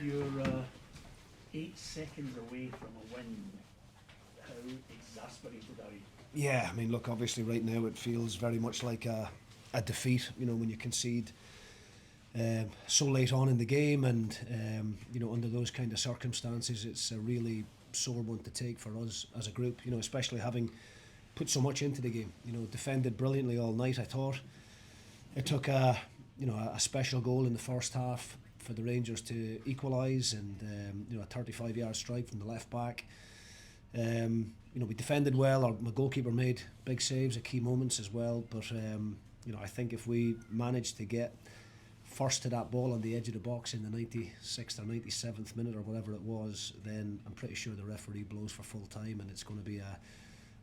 You're 8 seconds away from a win. How exasperated are you? Yeah, I mean, look, obviously right now it feels very much like a defeat, when you concede so late on in the game, and under those kind of circumstances it's a really sore one to take for us as a group, especially having put so much into the game, defended brilliantly all night. I thought it took a special goal in the first half for the Rangers to equalise, and a 35-yard strike from the left back. We defended well. My goalkeeper made big saves at key moments as well. But I think if we managed to get first to that ball on the edge of the box in the 96th or 97th minute or whatever it was, then I'm pretty sure the referee blows for full time, and it's going to be a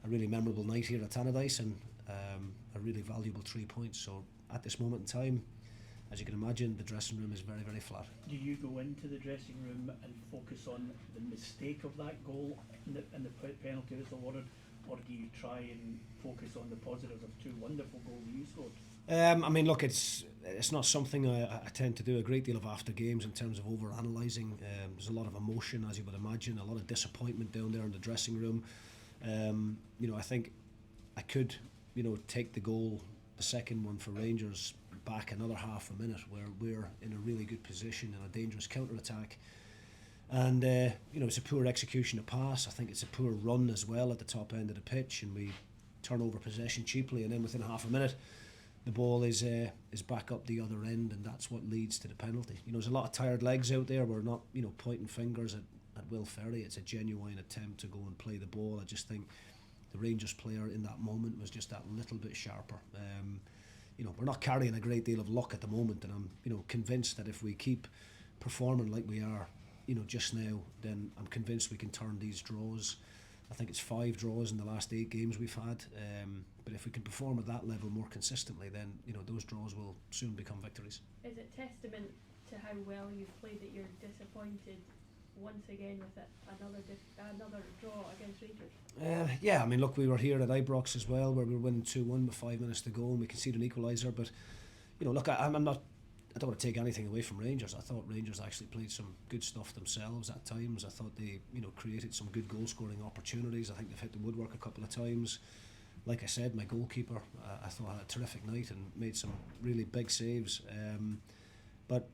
really memorable night here at Tannadice, and a really valuable 3 points. So at this moment in time, as you can imagine, the dressing room is very, very flat. Do you go into the dressing room and focus on the mistake of that goal and the penalty that's awarded, or do you try and focus on the positives of two wonderful goals you scored? I mean, look, it's not something I tend to do a great deal of after games in terms of over-analysing. There's a lot of emotion, as you would imagine, a lot of disappointment down there in the dressing room. I think I could, take the goal, the second one for Rangers, back another half a minute where we're in a really good position in a dangerous counter-attack. And, it's a poor execution of pass. I think it's a poor run as well at the top end of the pitch, and we turn over possession cheaply, and then within half a minute the ball is back up the other end, and that's what leads to the penalty. There's a lot of tired legs out there. We're not, pointing fingers at Will Ferry. It's a genuine attempt to go and play the ball. I just think the Rangers player in that moment was just that little bit sharper. We're not carrying a great deal of luck at the moment, and I'm, convinced that if we keep performing like we are, just now, then I'm convinced we can turn these draws. I think it's 5 draws in the last 8 games we've had. But if we can perform at that level more consistently, then those draws will soon become victories. Is it testament to how well you've played that you're disappointed once again with another draw against Rangers? Yeah, I mean, look, we were here at Ibrox as well, where we were winning 2-1 with 5 minutes to go, and we conceded an equaliser. But look, I don't want to take anything away from Rangers. I thought Rangers actually played some good stuff themselves at times. I thought they created some good goal scoring opportunities. I think they've hit the woodwork a couple of times. Like I said, my goalkeeper, I thought, had a terrific night and made some really big saves. But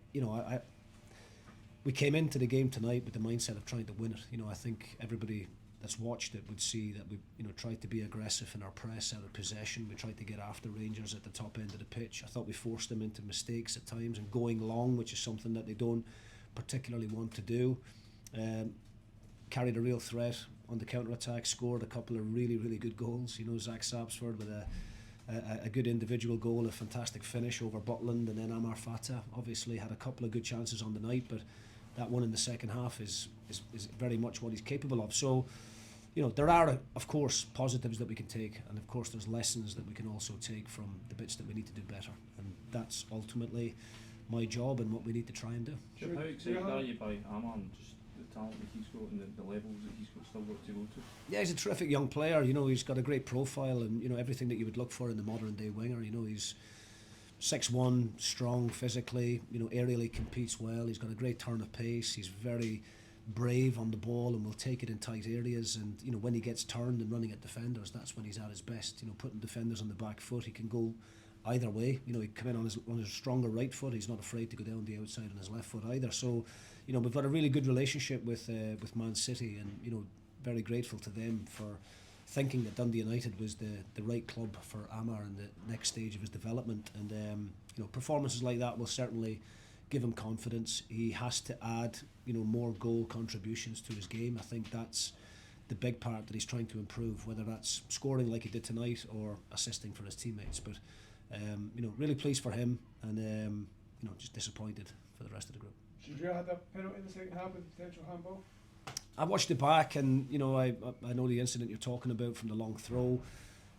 we came into the game tonight with the mindset of trying to win it. I think everybody that's watched it would see that we tried to be aggressive in our press out of possession. We tried to get after Rangers at the top end of the pitch. I thought we forced them into mistakes at times and going long, which is something that they don't particularly want to do. Carried a real threat on the counter-attack, scored a couple of really, really good goals. Zach Sapsford with a good individual goal, a fantastic finish over Butland, and then Amar Fatah obviously had a couple of good chances on the night, but that one in the second half is very much what he's capable of. So, there are, of course, positives that we can take, and of course there's lessons that we can also take from the bits that we need to do better, and that's ultimately my job and what we need to try and do. Sure. How excited are you by Amar and just the talent that he's got and the levels that he's still got to go to? Yeah, he's a terrific young player. He's got a great profile, and everything that you would look for in the modern day winger. He's 6'1", strong physically, aerially competes well. He's got a great turn of pace. He's very brave on the ball and will take it in tight areas, and when he gets turned and running at defenders, that's when he's at his best. Putting defenders on the back foot. He can go either way. He come in on his stronger right foot. He's not afraid to go down the outside on his left foot either. So we've got a really good relationship with Man City, and very grateful to them for thinking that Dundee United was the right club for Amar in the next stage of his development. And performances like that will certainly give him confidence. He has to add more goal contributions to his game. I think that's the big part that he's trying to improve, whether that's scoring like he did tonight or assisting for his teammates. But really pleased for him, and just disappointed for the rest of the group. Should you have had that penalty in the second half with potential handball? I watched it back, and I know the incident you're talking about from the long throw.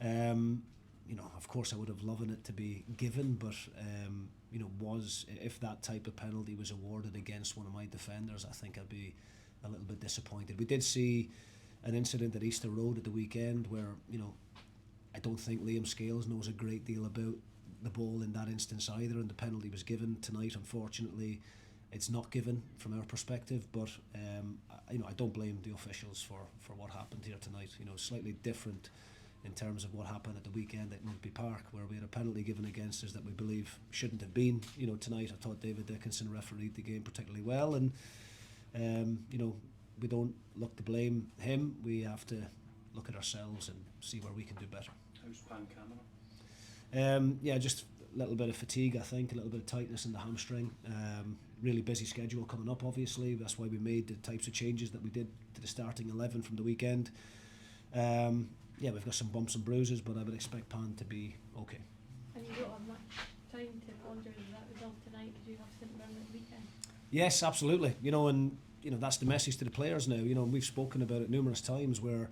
Of course I would have loved it to be given, but if that type of penalty was awarded against one of my defenders, I think I'd be a little bit disappointed. We did see an incident at Easter Road at the weekend where I don't think Liam Scales knows a great deal about the ball in that instance either, and the penalty was given tonight. Unfortunately, it's not given from our perspective, but I don't blame the officials for what happened here tonight. Slightly different in terms of what happened at the weekend at Rugby Park, where we had a penalty given against us that we believe shouldn't have been. Tonight I thought David Dickinson refereed the game particularly well, and we don't look to blame him. We have to look at ourselves and see where we can do better. How's Pan Cameron? Just a little bit of fatigue, I think, a little bit of tightness in the hamstring. Really busy schedule coming up, obviously. That's why we made the types of changes that we did to the starting 11 from the weekend. We've got some bumps and bruises, but I would expect Pan to be okay. And you don't have much time to ponder that result tonight because you have St Mirren at the weekend. Yes, absolutely. That's the message to the players now. We've spoken about it numerous times where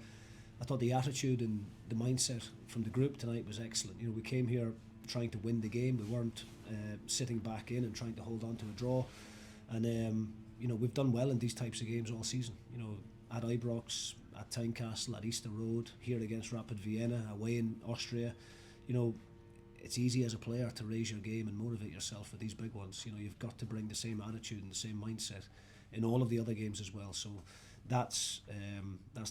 I thought the attitude and the mindset from the group tonight was excellent. We came here trying to win the game. We weren't sitting back in and trying to hold on to a draw. And we've done well in these types of games all season. At Ibrox, at Tynecastle, at Easter Road, here against Rapid Vienna, away in Austria. It's easy as a player to raise your game and motivate yourself for these big ones. You've got to bring the same attitude and the same mindset in all of the other games as well. So that's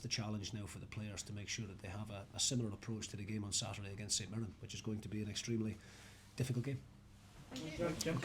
the challenge now for the players, to make sure that they have a similar approach to the game on Saturday against St Mirren, which is going to be an extremely difficult game. Thank you. Okay.